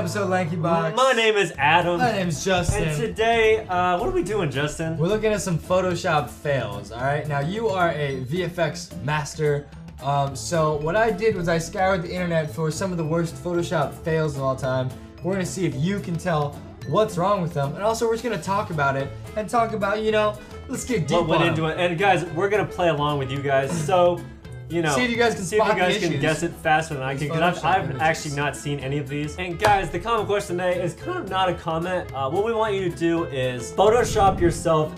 episode of Lanky Box. My name is Adam. My name's Justin. And today, what are we doing, Justin? We're looking at some Photoshop fails, alright? Now, you are a VFX master. So what I did was I scoured the internet for some of the worst Photoshop fails of all time. We're gonna see if you can tell what's wrong with them. And also, we're just gonna talk about it and talk about, let's get deep What went on into them. it. And guys, we're gonna play along with you guys. So, See if you guys can spot the issues. guess it faster than I can, because I've actually not seen any of these. And guys, the comment question today is kind of not a comment. What we want you to do is Photoshop yourself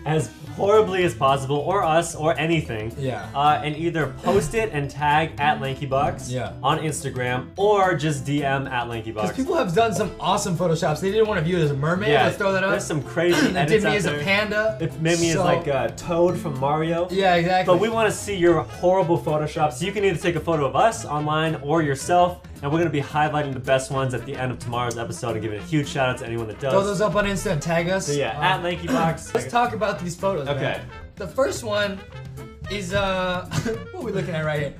as horribly as possible, or us, or anything. Yeah. And either post it and tag at LankyBox on Instagram, or just DM at LankyBox. Because people have done some awesome Photoshops. They didn't want to view it as a mermaid. Yeah, Let's throw that up. There's some crazy They edits did me out as a there. panda. It made me as like Toad from Mario. Yeah, exactly. But we want to see your horrible Photoshop, so you can either take a photo of us online or yourself, and we're going to be highlighting the best ones at the end of tomorrow's episode and giving a huge shout out to anyone that does. Throw those up on Insta and tag us. So yeah, at LankyBox. Let's talk about these photos. Okay. Man. The first one is what are we looking at right here?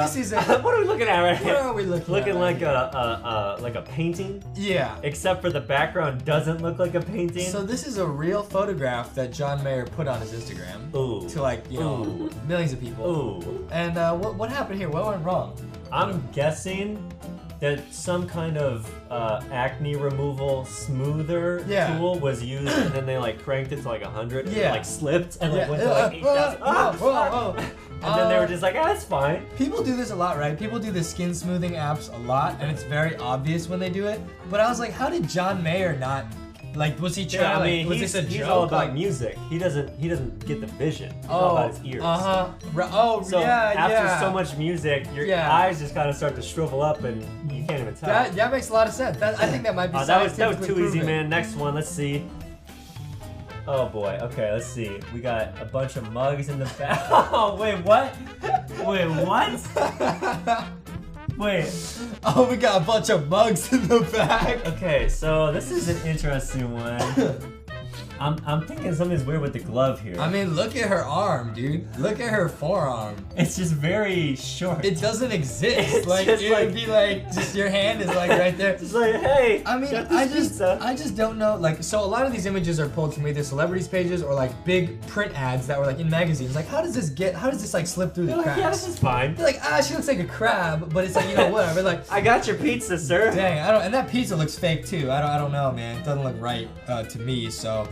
This is what are we looking at right here? What are we looking Looking at like right a painting. Yeah. Except for the background doesn't look like a painting. So this is a real photograph that John Mayer put on his Instagram. Ooh. To millions of people. Ooh. And what happened here? What went wrong? I'm guessing that some kind of acne removal smoother tool was used, and then they like cranked it to like 100, and it like slipped and like went to like 8,000. And then they were just like, that's fine. People do this a lot, right? People do the skin smoothing apps a lot, and it's very obvious when they do it. But I was like, how did John Mayer not? Like, was he trying? I mean, was this a he's joke? all about like, music. He doesn't get the vision. He's all about his ears. So after so much music, your eyes just kind of start to shrivel up, and you can't even tell. That makes a lot of sense. I think that might be. That was too easy, man. Next one, let's see. Oh boy. Okay, let's see. We got a bunch of mugs in the back. Oh wait, what? Wait, what? Wait. Oh, we got a bunch of mugs in the back. Okay, so this is an interesting one. I'm thinking something's weird with the glove here. I mean, look at her arm, dude. Look at her forearm. It's just very short. It doesn't exist. It's like just it would be like just your hand is like right there. It's like, hey. I mean, I just don't know. Like, so a lot of these images are pulled from either celebrities' pages or like big print ads that were like in magazines. Like, how does this like slip through the cracks? Yeah, this is fine. They're like, she looks like a crab, but it's like, whatever. Like, I got your pizza, sir. Dang, and that pizza looks fake too. I don't know, man. It doesn't look right to me. So,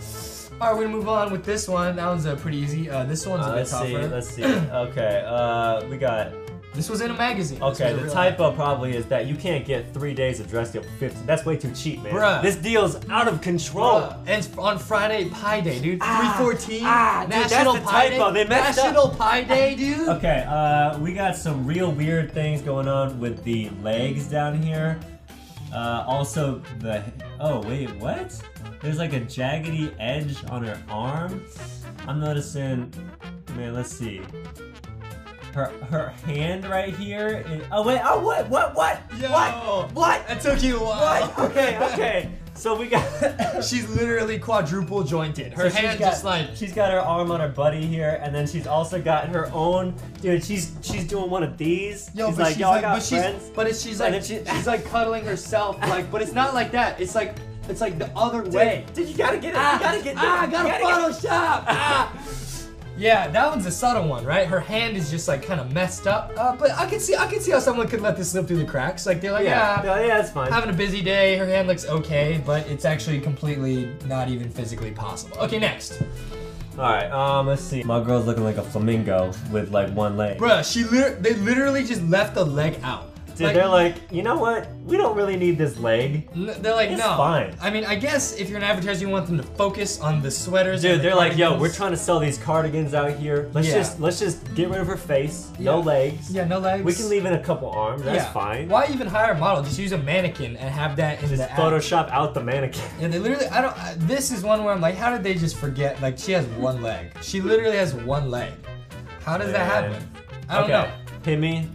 all right, we're gonna move on with this one. That one's pretty easy. This one's a bit tougher. Let's see. Okay, we got. This was in a magazine. Okay, the typo probably is that you can't get 3 days of dress deal for 50. That's way too cheap, man. Bruh. This deal's out of control. And it's on Friday Pie Day, dude. 3/14. National Dude, that's the Pie typo. Day. They messed National up. Pie Day, dude. Okay, we got some real weird things going on with the legs down here. Also oh wait, what? There's like a jaggedy edge on her arm. I'm noticing, man, let's see. Her hand right here is, what? Yo, What? That took you a while. What? Okay. So we got She's literally quadruple jointed. Her So she's hand got- just like she's got her arm on her buddy here, and then she's also got her own. Dude, she's doing one of these. Yo, she's but like, she's yo, like, I got but friends. she's And like, then she's like cuddling herself, like, but it's not like that. It's like the other way. Dude, you gotta get it. You gotta get it. I got a Photoshop. Yeah, that one's a subtle one, right? Her hand is just like kind of messed up. But I can see how someone could let this slip through the cracks. Like they're like, yeah, it's fine. having a busy day. Her hand looks okay, but it's actually completely not even physically possible. Okay, next. All right, let's see. My girl's looking like a flamingo with like one leg. Bruh, they literally just left the leg out. Dude, they're like, you know what? We don't really need this leg. They're like, It's no. fine. I mean, I guess if you're an advertiser, you want them to focus on the sweaters. Dude, and the they're like, yo, cardigans. we're trying to sell these cardigans out here. Let's just get rid of her face. No Yeah. legs. Yeah, no legs. We can leave in a couple arms. That's fine. Why even hire a model? Just use a mannequin and have that in Just the ad. Photoshop out the mannequin. Yeah, they literally. This is one where I'm like, how did they just forget? Like, she has one leg. She literally has one leg. How does that happen? I don't know. Hit me.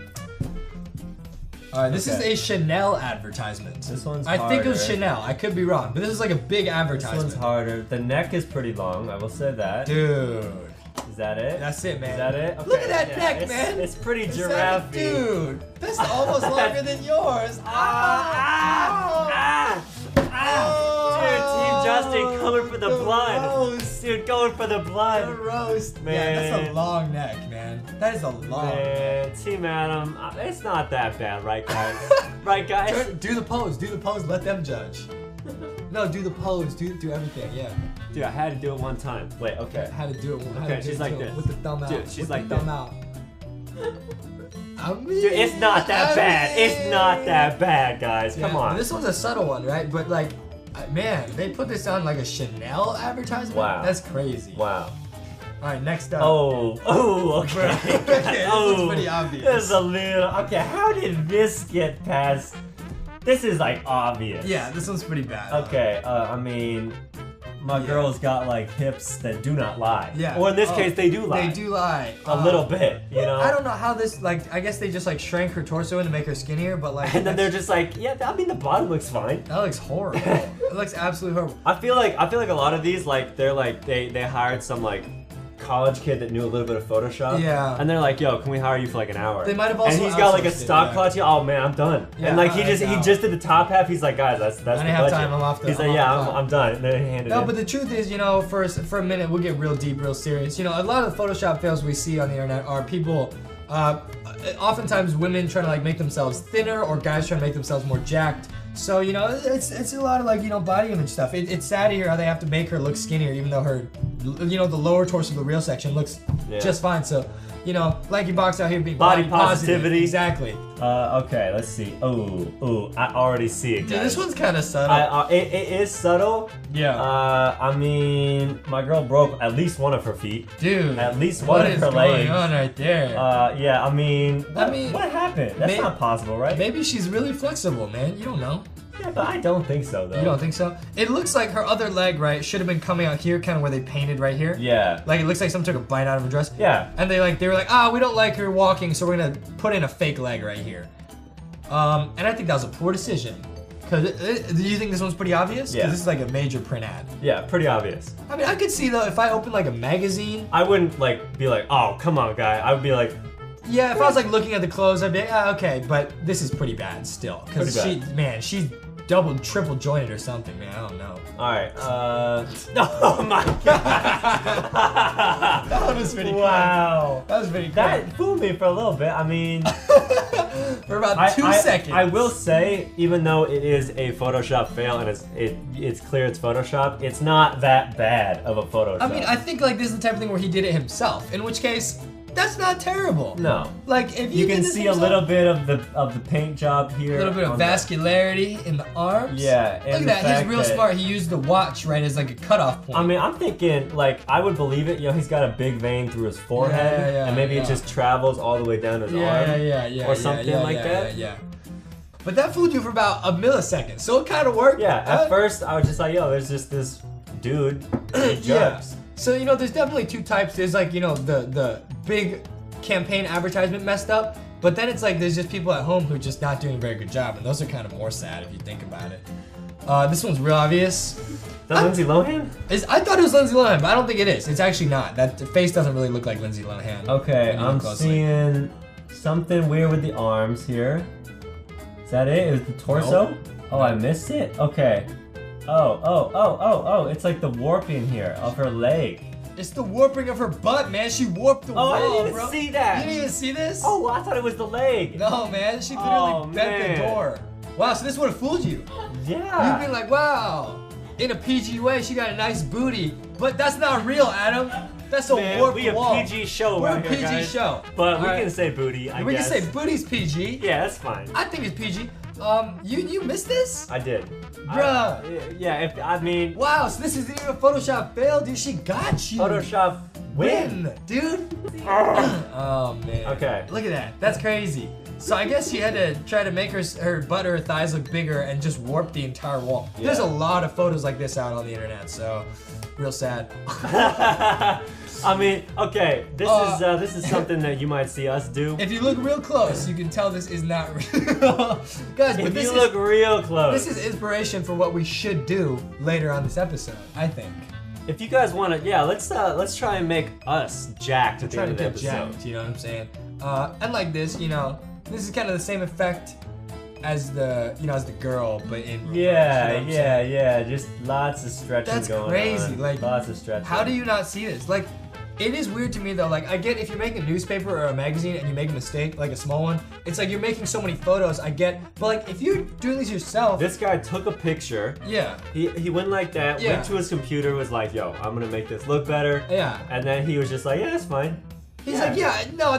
Alright, this is a Chanel advertisement. This one's I think it was harder. Chanel. I could be wrong, but this is like a big This advertisement. one's harder. The neck is pretty long, I will say that. Dude. Is that it? That's it, man. Is that it? Okay, Look at that yeah, neck, it's, man. It's pretty Is that- giraffe-y. Dude, that's almost longer than yours. Team Justin coming for the blood. Roast. Dude, going for the blood. The roast. Man. Yeah, that's a long neck, man. That is a long neck. Man, Team Adam, it's not that bad, right, guys? Right, guys? Do the pose. Do the pose. Let them judge. No, do the pose. Do everything. Yeah. Dude, I had to do it one time. Wait, okay. How to do it. How Okay, to do she's it like too. this. With the thumb out. Dude, she's with like the thumb this. out. I mean, Dude, it's not that bad. It's not that bad, guys. Come Yeah, on. This one's a subtle one, right? But like, man, they put this on like a Chanel advertisement. Wow. That's crazy. Wow. All right, next up. Oh, okay. Okay, this one's pretty obvious. This is a little. Okay, how did this get past? This is like obvious. Yeah, this one's pretty bad. Okay, I mean, my girl's got like hips that do not lie. Yeah. Or in this Oh, case, they do lie. They do lie. A little bit, you know? I don't know how this, like, I guess they just like shrank her torso in to make her skinnier, but like. And then they're just like, yeah, I mean, the bottom looks fine. That looks horrible. It looks absolutely horrible. I feel like a lot of these, like, they're like, they hired some like college kid that knew a little bit of Photoshop. Yeah. And they're like, yo, can we hire you for like an hour? They might have also And he's got like a outsourced it, stock yeah. clutch. Oh man, I'm done. Yeah, and like he alright, just did the top half. He's like, guys, that's the I didn't budget. have time, I'm off the- He's I'm like, off yeah, the clock. I'm done. And then he handed No, it. but the truth is, you know, for a minute, we'll get real deep, real serious. You know, a lot of the Photoshop fails we see on the internet are people, oftentimes women trying to like make themselves thinner or guys trying to make themselves more jacked. So, you know, it's a lot of like, you know, body image stuff. It's sad to hear how they have to make her look skinnier even though her, you know, the lower torso of the real section looks just fine. So, you know, Lanky Box out here being Body positive. positivity. Exactly. Okay, let's see. Oh, I already see it, guys. Dude, this one's kind of subtle. It is subtle. Yeah. I mean, my girl broke at least one of her feet. Dude, At least one what of is her going legs. on right there? Yeah, I mean, what happened? That's may- not possible, right? Maybe she's really flexible, man. You don't know. Yeah, but I don't think so, though. You don't think so? It looks like her other leg, right, should have been coming out here, kind of where they painted right here. Yeah. Like it looks like someone took a bite out of her dress. Yeah. And they were like, we don't like her walking, so we're gonna put in a fake leg right here. And I think that was a poor decision. Cause do you think this one's pretty obvious? Yeah. Cause this is like a major print ad. Yeah, pretty obvious. I mean, I could see though if I opened like a magazine. I wouldn't like be like, oh, come on, guy. I would be like, Yeah, if I was like looking at the clothes, I'd be like, okay, but this is pretty bad still. Cause Pretty she's double, triple jointed or something, man. I don't know. all right. Oh my god. That was pretty Wow. That was pretty That fooled me for a little bit. I mean, for about 2 seconds. I will say, even though it is a Photoshop fail and it's clear it's Photoshop, it's not that bad of a Photoshop. I mean, I think like this is the type of thing where he did it himself. In which case, that's not terrible. no. Like if You did can this see himself, a little bit of the paint job here. a little bit of on the- vascularity in the arms. Yeah, and Look at the that. He's fact real that- smart. He used the watch right as like a cutoff point. I mean, I'm thinking, like, I would believe it. You know, he's got a big vein through his forehead, Yeah, and maybe yeah. it just travels all the way down his arm. yeah, or something like that. Yeah. But that fooled you for about a millisecond, so it kind of worked. Yeah, at first I was just like, yo, there's just this dude, he jumps. So you know, there's definitely two types. There's like, you know, the big campaign advertisement messed up, but then it's like there's just people at home who are just not doing a very good job, and those are kind of more sad if you think about it. This one's real obvious. Is that Lindsay Lohan? I thought it was Lindsay Lohan, but I don't think it is. It's actually not. That the face doesn't really look like Lindsay Lohan. Okay, When you look I'm closely. seeing something weird with the arms here. Is that it? It was the torso? Nope. Oh, I missed it? Okay. Oh, it's like the warping here of her leg. It's the warping of her butt, man. She warped the Oh, wall, I didn't even bro. see that. You didn't even see this? Oh, I thought it was the leg. No, man. She literally Oh, bent the man. door. Wow, so this would have fooled you. Yeah. You'd be like, wow, in a PG way, she got a nice booty. But that's not real, Adam. That's a Man, warped we a wall. PG show We're right a here, PG guys. show. But we All right. can say booty, I We guess. can say booty's PG. Yeah, that's fine. I think it's PG. You missed this? I did. Bruh. I mean, Wow, so this isn't even a Photoshop fail, dude. She got you. Photoshop win. dude. Oh man. Okay. Look at that. That's crazy. So I guess she had to try to make her butt or her thighs look bigger and just warp the entire wall. There's a Yeah. lot of photos like this out on the internet, so real sad. I mean, okay, this is something that you might see us do. If you look real close, you can tell this is not real. Guys, but If this you is look real close. this is inspiration for what we should do later on this episode, I think. If you guys want to, yeah, let's try and make us jacked at the Trying end to of the get episode. jacked, you know what I'm saying? And like this, you know, this is kind of the same effect as the as the girl, but in reverse, Yeah, you know what I'm saying? yeah. Just lots of stretching That's going crazy, on. like, lots of stretching. How do you not see this? Like, it is weird to me though. Like, I get if you're making a newspaper or a magazine and you make a mistake, like a small one, it's like you're making so many photos. I get, but like if you're doing these yourself, This guy took a picture. yeah, He went like that, Yeah. went to his computer, was like, yo, I'm gonna make this look better. yeah. And then he was just like, yeah, that's fine. He's like, yeah, no,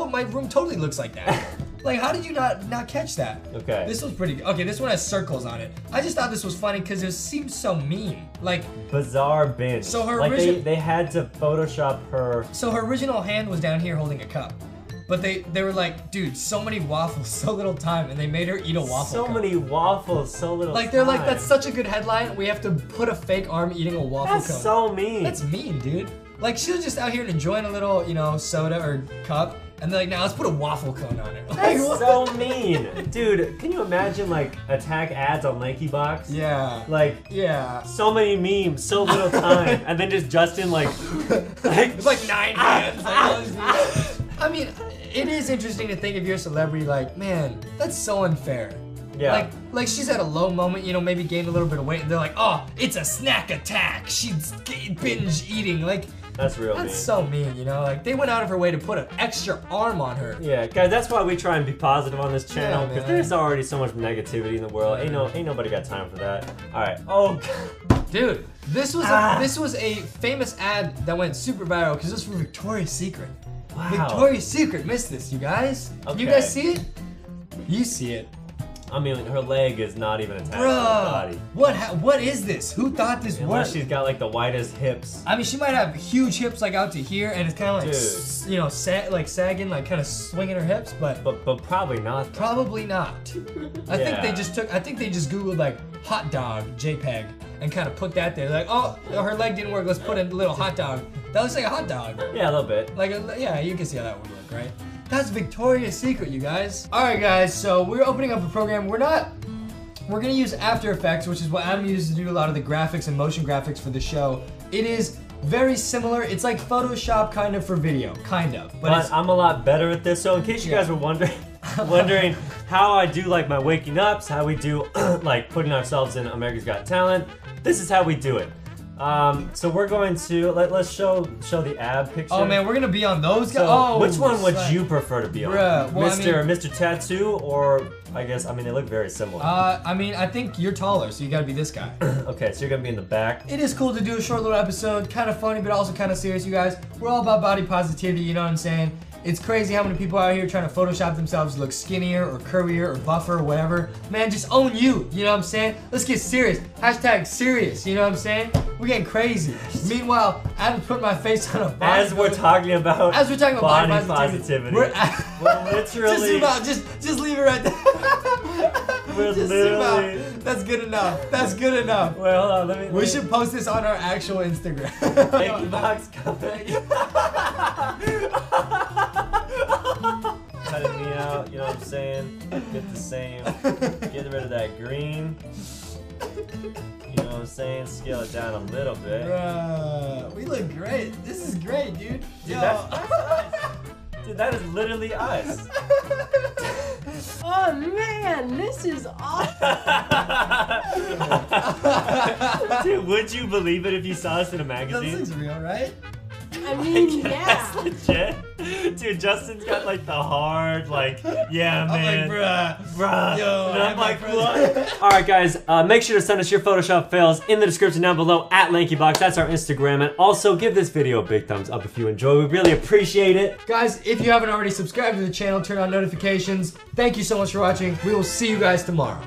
my room totally looks like that. Like, how did you not catch that? Okay. This was pretty good. Okay, this one has circles on it. I just thought this was funny because it seemed so mean. Like, Bizarre binge. So her like origin- they had to Photoshop her. so her original hand was down here holding a cup. But they were like, dude, so many waffles, so little time, and they made her eat a waffle So cup. many waffles, so little Like, they're like, time. that's such a good headline. We have to put a fake arm eating a waffle That's cone. so mean. That's mean, dude. Like, she was just out here enjoying a little, soda or cup, and they're like, now let's put a waffle cone on it. Like, That's what? so mean. Dude, can you imagine like attack ads on Lanky Box? Yeah. Like Yeah. so many memes, so little time, and then just Justin like It's like 9 hands. Like, all these videos. I mean, it is interesting to think if you're a celebrity, like, man, that's so unfair. Yeah. Like she's at a low moment, maybe gained a little bit of weight, and they're like, oh, it's a snack attack. She's binge eating. Like, That's real mean. that's so mean, Like, they went out of her way to put an extra arm on her. Yeah, guys, that's why we try and be positive on this channel, Yeah, because man. there's already so much negativity in the world. Ain't nobody got time for that. All right. Oh, Dude, this was a famous ad that went super viral because it was for Victoria's Secret. Wow. Victoria's Secret missed this, you guys. Can you Okay. guys see it? You see it. I mean, her leg is not even attached to her body. Bruh, what is this? Who thought this Unless worked? she's got like the widest hips. I mean, she might have huge hips like out to here, and it's kind of like, Dude. sagging, like kind of swinging her hips, but But probably not. probably not. I think they Yeah. just Googled like hot dog JPEG and kind of put that there. Like, oh, her leg didn't work. Let's put a little hot dog. That looks like a hot dog. Yeah, a little bit. Like, yeah, you can see how that would work, right? That's Victoria's Secret, you guys. All right, guys. So we're opening up a program. We're gonna use After Effects, which is what Adam uses to do a lot of the graphics and motion graphics for the show. It is very similar. It's like Photoshop kind of for video, kind of. But it's, I'm a lot better at this. So in case you guys were wondering how I do like my waking ups, how we do like putting ourselves in America's Got Talent, this is how we do it. So we're going to let's show the ab picture. oh man, we're gonna be on those guys. So Oh, which one would snap. you prefer to be on? Bruh, well, I Mr. Tattoo, or I mean they look very similar. I mean, I think you're taller, so you gotta be this guy. Okay, so you're gonna be in the back. It is cool to do a short little episode, kind of funny, but also kind of serious, you guys. We're all about body positivity, you know what I'm saying? It's crazy how many people out here trying to Photoshop themselves to look skinnier or curvier or buffer or whatever. Man, just own you know what I'm saying? Let's get serious. Hashtag serious, you know what I'm saying? We're getting crazy. Meanwhile, I haven't put my face on a body. As we're talking about body positivity, we're literally just leave it right there. we're Just literally. That's good enough. That's good enough. Well, hold on, let me. We should post this on our actual Instagram. Lanky Box coming. Cutting me out, you know what I'm saying? Get the same. Get rid of that green. You know what I'm saying? Scale it down a little bit. Bruh, we look great. This is great, dude. Dude, that's us. Dude, that is literally us. Oh man, this is awesome. Dude, would you believe it if you saw us in a That magazine? looks real, right? I mean, That's yeah. legit. Dude, Justin's got like the hard, like, yeah, man. I'm like, Bruh. Yo, And I I'm have my like, friends. what? Alright, guys, make sure to send us your Photoshop fails in the description down below at LankyBox. That's our Instagram. And also, give this video a big thumbs up if you enjoy. We really appreciate it. Guys, if you haven't already subscribed to the channel, turn on notifications. Thank you so much for watching. We will see you guys tomorrow.